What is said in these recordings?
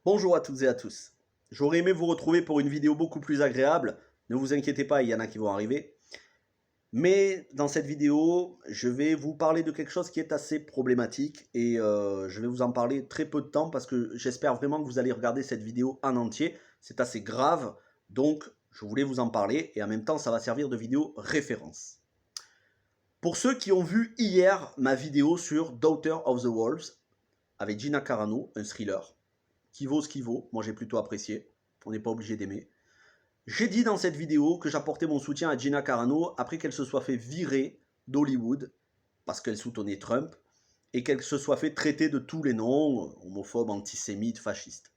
Bonjour à toutes et à tous. J'aurais aimé vous retrouver pour une vidéo beaucoup plus agréable. Ne vous inquiétez pas, il y en a qui vont arriver. Mais dans cette vidéo, je vais vous parler de quelque chose qui est assez problématique et je vais vous en parler très peu de temps parce que j'espère vraiment que vous allez regarder cette vidéo en entier. C'est assez grave, donc je voulais vous en parler et en même temps ça va servir de vidéo référence. Pour ceux qui ont vu hier ma vidéo sur Daughter of the Wolves avec Gina Carano, un thriller, qui vaut ce qu'il vaut, moi j'ai plutôt apprécié, on n'est pas obligé d'aimer. J'ai dit dans cette vidéo que j'apportais mon soutien à Gina Carano après qu'elle se soit fait virer d'Hollywood parce qu'elle soutenait Trump et qu'elle se soit fait traiter de tous les noms, homophobes, antisémites, fascistes.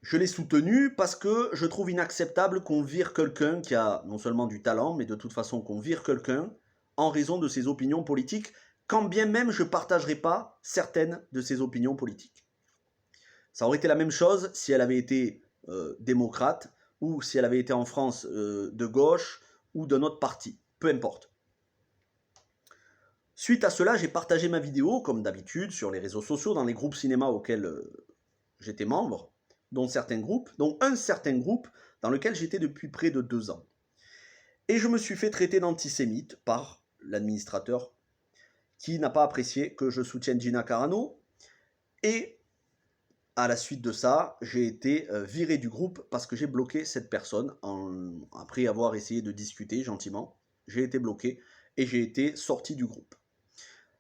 Je l'ai soutenue parce que je trouve inacceptable qu'on vire quelqu'un qui a non seulement du talent, mais de toute façon qu'on vire quelqu'un en raison de ses opinions politiques, quand bien même je ne partagerai pas certaines de ses opinions politiques. Ça aurait été la même chose si elle avait été démocrate ou si elle avait été en France de gauche ou d'un autre parti, peu importe. Suite à cela, j'ai partagé ma vidéo, comme d'habitude, sur les réseaux sociaux, dans les groupes cinéma auxquels j'étais membre, dont un certain groupe dans lequel j'étais depuis près de 2 ans. Et je me suis fait traiter d'antisémite par l'administrateur qui n'a pas apprécié que je soutienne Gina Carano. Et à la suite de ça, j'ai été viré du groupe parce que j'ai bloqué cette personne. Après avoir essayé de discuter gentiment, j'ai été bloqué et j'ai été sorti du groupe.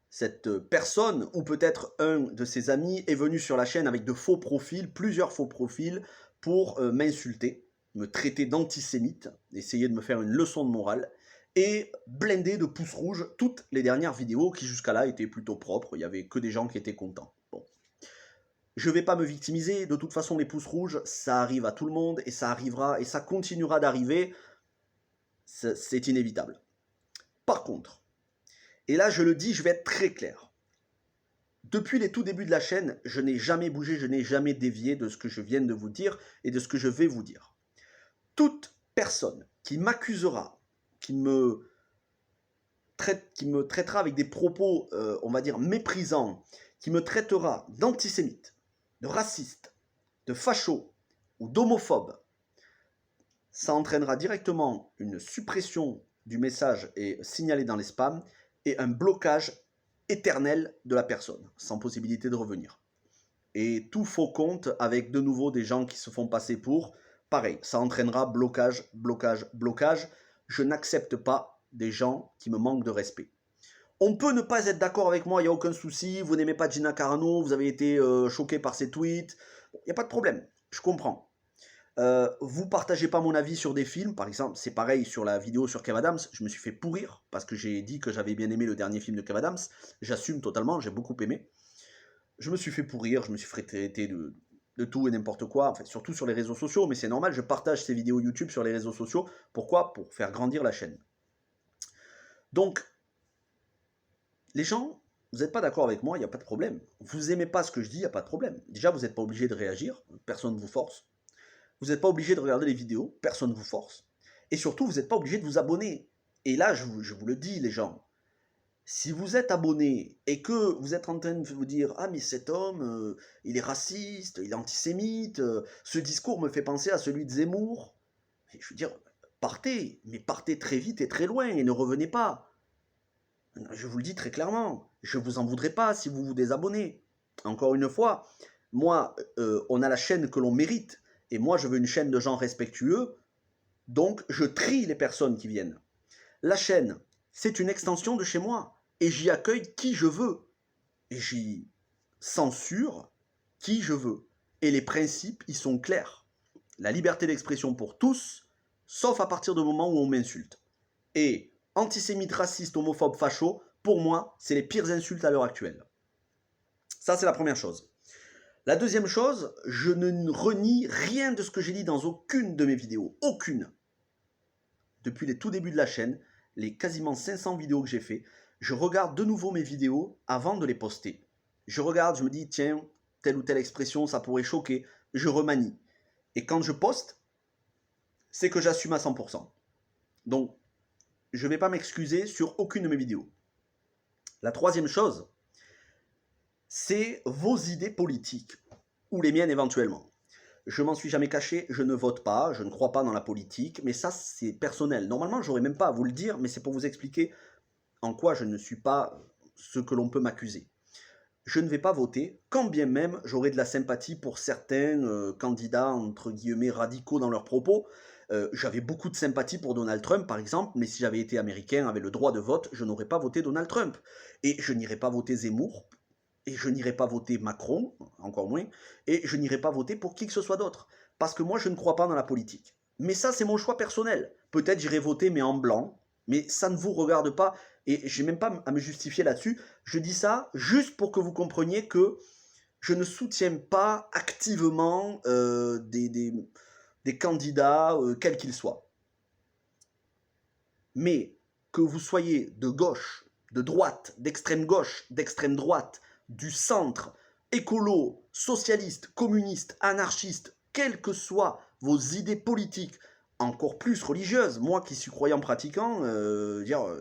Cette personne, ou peut-être un de ses amis, est venu sur la chaîne avec de faux profils, plusieurs faux profils, pour m'insulter, me traiter d'antisémite, essayer de me faire une leçon de morale, et blinder de pouces rouges toutes les dernières vidéos qui jusqu'à là étaient plutôt propres, il n'y avait que des gens qui étaient contents. Bon. Je ne vais pas me victimiser, de toute façon les pouces rouges, ça arrive à tout le monde, et ça arrivera, et ça continuera d'arriver, c'est inévitable. Par contre, et là je le dis, je vais être très clair, depuis les tout débuts de la chaîne, je n'ai jamais bougé, je n'ai jamais dévié de ce que je viens de vous dire et de ce que je vais vous dire. Toute personne qui m'accusera, qui me traitera avec des propos, on va dire, méprisants, qui me traitera d'antisémite, de raciste, de facho ou d'homophobe, ça entraînera directement une suppression du message et signalé dans les spams et un blocage éternel de la personne, sans possibilité de revenir. Et tout faux compte avec de nouveau des gens qui se font passer pour, pareil, ça entraînera blocage, blocage, blocage. Je n'accepte pas des gens qui me manquent de respect. On peut ne pas être d'accord avec moi, il n'y a aucun souci, vous n'aimez pas Gina Carano, vous avez été choqué par ses tweets, il n'y a pas de problème, je comprends. Vous partagez pas mon avis sur des films, par exemple, c'est pareil sur la vidéo sur Kev Adams, je me suis fait pourrir parce que j'ai dit que j'avais bien aimé le dernier film de Kev Adams, j'assume totalement, j'ai beaucoup aimé. Je me suis fait pourrir, je me suis fait traiter de tout et n'importe quoi, enfin, surtout sur les réseaux sociaux, mais c'est normal, je partage ces vidéos YouTube sur les réseaux sociaux. Pourquoi? Pour faire grandir la chaîne. Donc, les gens, vous n'êtes pas d'accord avec moi, il n'y a pas de problème. Vous n'aimez pas ce que je dis, il n'y a pas de problème. Déjà, vous n'êtes pas obligé de réagir, personne ne vous force. Vous n'êtes pas obligé de regarder les vidéos, personne ne vous force. Et surtout, vous n'êtes pas obligé de vous abonner. Et là, je vous le dis, les gens, si vous êtes abonné et que vous êtes en train de vous dire « Ah mais cet homme, il est raciste, il est antisémite, ce discours me fait penser à celui de Zemmour », je veux dire, partez, mais partez très vite et très loin et ne revenez pas. Je vous le dis très clairement, je ne vous en voudrais pas si vous vous désabonnez. Encore une fois, moi, on a la chaîne que l'on mérite, et moi je veux une chaîne de gens respectueux, donc je trie les personnes qui viennent. La chaîne, c'est une extension de chez moi. Et j'y accueille qui je veux. Et j'y censure qui je veux. Et les principes, ils sont clairs. La liberté d'expression pour tous, sauf à partir du moment où on m'insulte. Et antisémite, raciste, homophobe, facho, pour moi, c'est les pires insultes à l'heure actuelle. Ça, c'est la première chose. La deuxième chose, je ne renie rien de ce que j'ai dit dans aucune de mes vidéos. Aucune. Depuis les tout débuts de la chaîne, les quasiment 500 vidéos que j'ai fait, je regarde de nouveau mes vidéos avant de les poster. Je regarde, je me dis, tiens, telle ou telle expression, ça pourrait choquer. Je remanie. Et quand je poste, c'est que j'assume à 100%. Donc, je ne vais pas m'excuser sur aucune de mes vidéos. La troisième chose, c'est vos idées politiques. ou les miennes éventuellement. Je m'en suis jamais caché, je ne vote pas, je ne crois pas dans la politique, mais ça c'est personnel. Normalement, j'aurais même pas à vous le dire, mais c'est pour vous expliquer en quoi je ne suis pas ce que l'on peut m'accuser. Je ne vais pas voter, quand bien même j'aurai de la sympathie pour certains candidats, entre guillemets, radicaux dans leurs propos. J'avais beaucoup de sympathie pour Donald Trump, par exemple, mais si j'avais été américain avec le droit de vote, je n'aurais pas voté Donald Trump. Et je n'irais pas voter Zemmour, et je n'irai pas voter Macron, encore moins, et je n'irai pas voter pour qui que ce soit d'autre. Parce que moi, je ne crois pas dans la politique. Mais ça, c'est mon choix personnel. Peut-être j'irai voter, mais en blanc, mais ça ne vous regarde pas, et je n'ai même pas à me justifier là-dessus. Je dis ça juste pour que vous compreniez que je ne soutiens pas activement des candidats, quels qu'ils soient. Mais que vous soyez de gauche, de droite, d'extrême gauche, d'extrême droite, du centre, écolo, socialiste, communiste, anarchiste, quelles que soient vos idées politiques, encore plus religieuses, moi qui suis croyant pratiquant,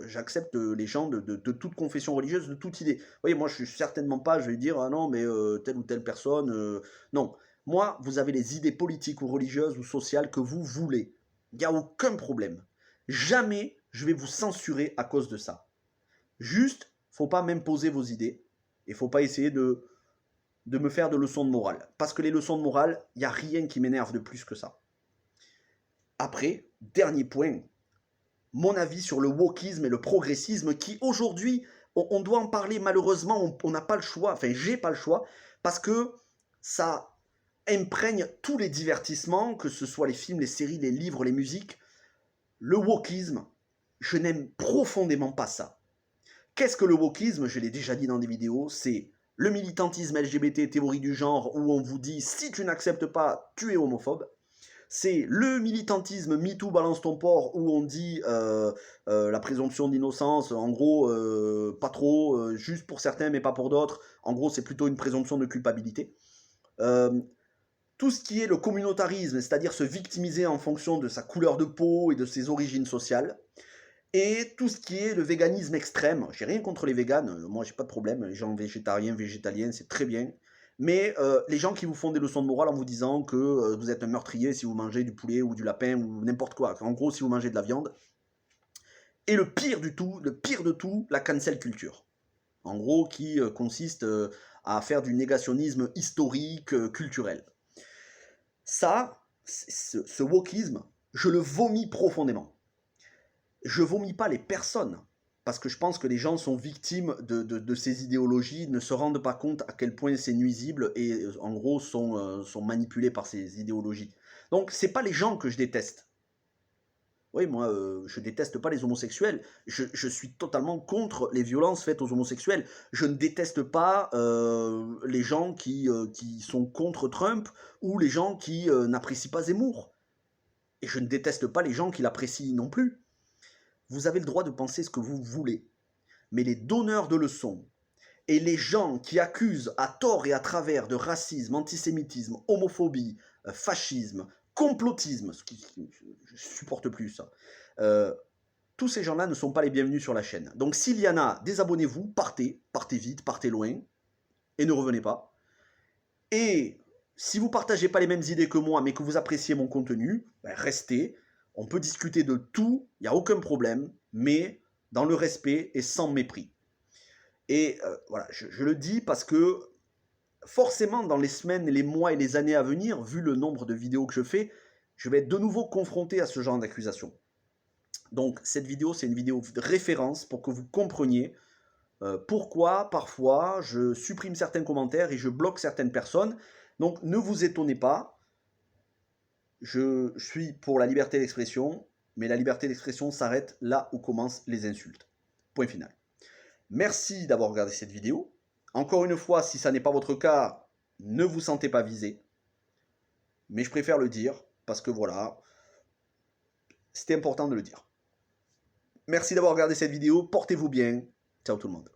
j'accepte les gens de toute confession religieuse, de toute idée. Vous voyez, moi je suis certainement pas, je vais dire, ah non, mais telle ou telle personne, non. Moi, vous avez les idées politiques ou religieuses ou sociales que vous voulez. Il n'y a aucun problème. Jamais je vais vous censurer à cause de ça. Juste, faut pas m'imposer vos idées et faut pas essayer de me faire de leçons de morale. Parce que les leçons de morale, il n'y a rien qui m'énerve de plus que ça. Après, dernier point, mon avis sur le wokisme et le progressisme qui aujourd'hui, on doit en parler malheureusement, on n'a pas le choix, enfin j'ai pas le choix, parce que ça imprègne tous les divertissements, que ce soit les films, les séries, les livres, les musiques. Le wokisme, je n'aime profondément pas ça. Qu'est-ce que le wokisme? Je l'ai déjà dit dans des vidéos, c'est le militantisme LGBT, théorie du genre, où on vous dit si tu n'acceptes pas, tu es homophobe. C'est le militantisme MeToo balance ton porc, où on dit la présomption d'innocence, en gros, pas trop, juste pour certains mais pas pour d'autres. En gros, c'est plutôt une présomption de culpabilité. Tout ce qui est le communautarisme, c'est-à-dire se victimiser en fonction de sa couleur de peau et de ses origines sociales. Et tout ce qui est le véganisme extrême, j'ai rien contre les véganes, moi j'ai pas de problème, les gens végétariens, végétaliens, c'est très bien. Mais les gens qui vous font des leçons de morale en vous disant que vous êtes un meurtrier si vous mangez du poulet ou du lapin ou n'importe quoi, en gros si vous mangez de la viande. Et le pire de tout, la cancel culture. En gros, qui consiste à faire du négationnisme historique, culturel. Ça, ce wokisme, je le vomis profondément. Je vomis pas les personnes, parce que je pense que les gens sont victimes de ces idéologies, ne se rendent pas compte à quel point c'est nuisible et en gros sont manipulés par ces idéologies. Donc c'est pas les gens que je déteste. Oui, moi je déteste pas les homosexuels, je suis totalement contre les violences faites aux homosexuels. Je ne déteste pas les gens qui sont contre Trump ou les gens qui n'apprécient pas Zemmour. Et je ne déteste pas les gens qui l'apprécient non plus. Vous avez le droit de penser ce que vous voulez, mais les donneurs de leçons et les gens qui accusent à tort et à travers de racisme, antisémitisme, homophobie, fascisme, complotisme, ce qui je supporte plus ça, tous ces gens-là ne sont pas les bienvenus sur la chaîne. Donc s'il y en a, désabonnez-vous, partez vite, partez loin, et ne revenez pas. Et si vous ne partagez pas les mêmes idées que moi, mais que vous appréciez mon contenu, ben restez. On peut discuter de tout, il n'y a aucun problème, mais dans le respect et sans mépris. Et voilà, je le dis parce que forcément, dans les semaines, les mois et les années à venir, vu le nombre de vidéos que je fais, je vais être de nouveau confronté à ce genre d'accusation. Donc cette vidéo, c'est une vidéo de référence pour que vous compreniez pourquoi parfois je supprime certains commentaires et je bloque certaines personnes. Donc ne vous étonnez pas, je suis pour la liberté d'expression, mais la liberté d'expression s'arrête là où commencent les insultes. Point final. Merci d'avoir regardé cette vidéo. Encore une fois, si ça n'est pas votre cas, ne vous sentez pas visé. Mais je préfère le dire, parce que voilà, c'était important de le dire. Merci d'avoir regardé cette vidéo, portez-vous bien. Ciao tout le monde.